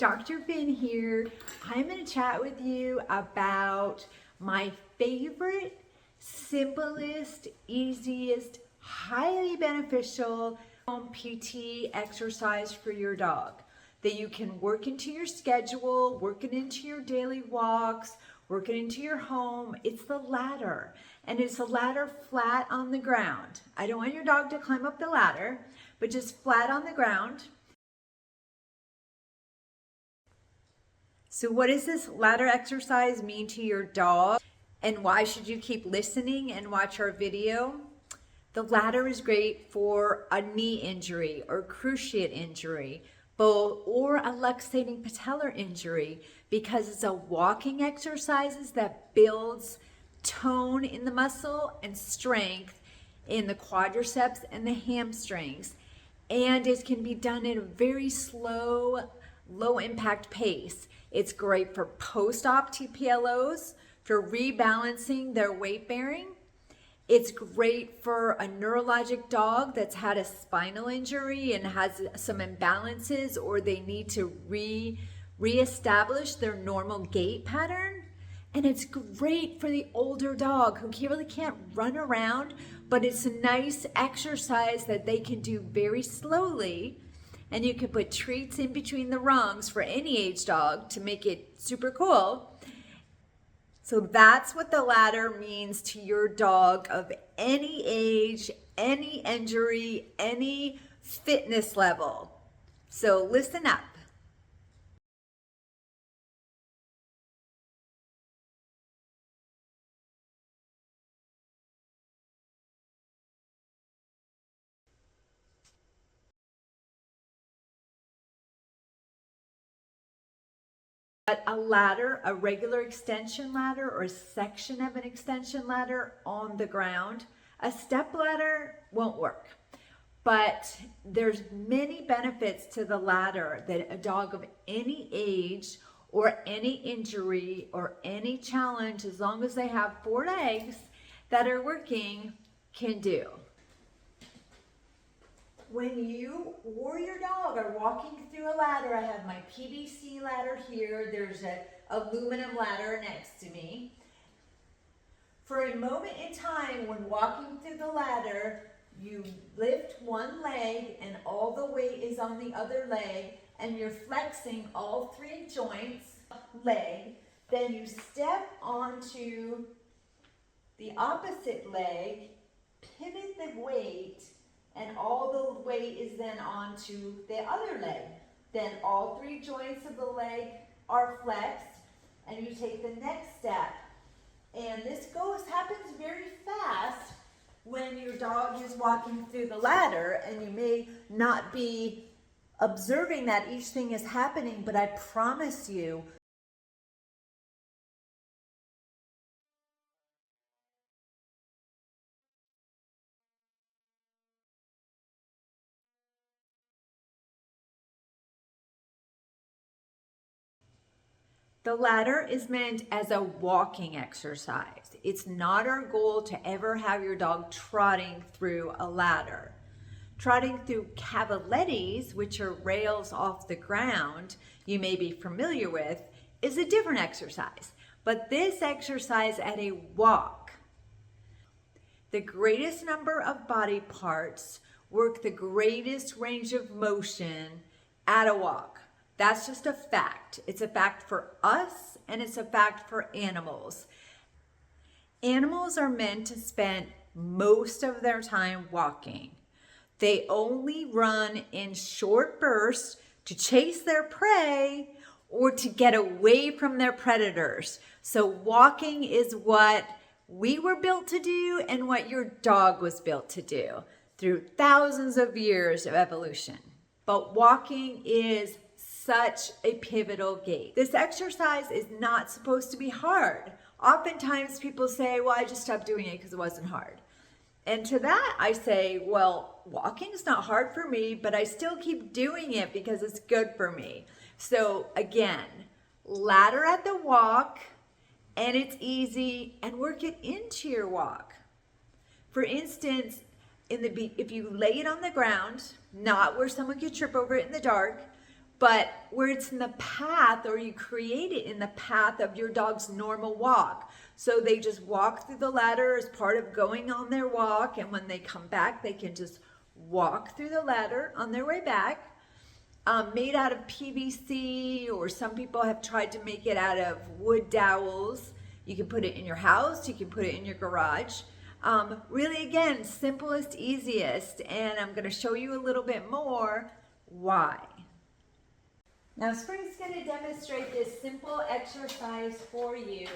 Dr. Finn here. I'm going to chat with you about my favorite, simplest, easiest, highly beneficial home PT exercise for your dog that you can work into your schedule, work it into your daily walks, work it into your home. It's the ladder, and it's a ladder flat on the ground. I don't want your dog to climb up the ladder, but just flat on the ground. So what does this ladder exercise mean to your dog? And why should you keep listening and watch our video? The ladder is great for a knee injury or cruciate injury, or a luxating patellar injury, because it's a walking exercise that builds tone in the muscle and strength in the quadriceps and the hamstrings. And it can be done at a very slow, low impact pace. It's great for post-op TPLOs, for rebalancing their weight bearing. It's great for a neurologic dog that's had a spinal injury and has some imbalances, or they need to reestablish their normal gait pattern. And it's great for the older dog who really can't run around, but it's a nice exercise that they can do very slowly. And you can put treats in between the rungs for any age dog to make it super cool. So that's what the ladder means to your dog of any age, any injury, any fitness level. So listen up. A ladder, a regular extension ladder or a section of an extension ladder on the ground. A step ladder won't work, but there's many benefits to the ladder that a dog of any age or any injury or any challenge, as long as they have 4 legs that are working, can do. When you or your dog are walking through a ladder, I have my PVC ladder here, there's an aluminum ladder next to me. For a moment in time when walking through the ladder, you lift one leg and all the weight is on the other leg, and you're flexing all 3 joints, leg. Then you step onto the opposite leg, pivot the weight, and all the weight is then onto the other leg. Then all 3 joints of the leg are flexed, and you take the next step. And this happens very fast when your dog is walking through the ladder, and you may not be observing that each thing is happening, but I promise you, the ladder is meant as a walking exercise. It's not our goal to ever have your dog trotting through a ladder. Trotting through cavalettes, which are rails off the ground you may be familiar with, is a different exercise. But this exercise at a walk, the greatest number of body parts work the greatest range of motion at a walk. That's just a fact. It's a fact for us, and it's a fact for animals. Animals are meant to spend most of their time walking. They only run in short bursts to chase their prey or to get away from their predators. So walking is what we were built to do and what your dog was built to do through thousands of years of evolution. But walking is such a pivotal gait. This exercise is not supposed to be hard. Oftentimes people say, well, I just stopped doing it because it wasn't hard. And to that I say, well, walking is not hard for me, but I still keep doing it because it's good for me. So again, ladder at the walk, and it's easy, and work it into your walk. For instance, if you lay it on the ground, not where someone could trip over it in the dark, but where it's in the path, or you create it in the path of your dog's normal walk. So they just walk through the ladder as part of going on their walk, and when they come back, they can just walk through the ladder on their way back. Made out of PVC, or some people have tried to make it out of wood dowels. You can put it in your house, you can put it in your garage. Really, again, simplest, easiest, and I'm going to show you a little bit more why. Now, Spring's going to demonstrate this simple exercise for you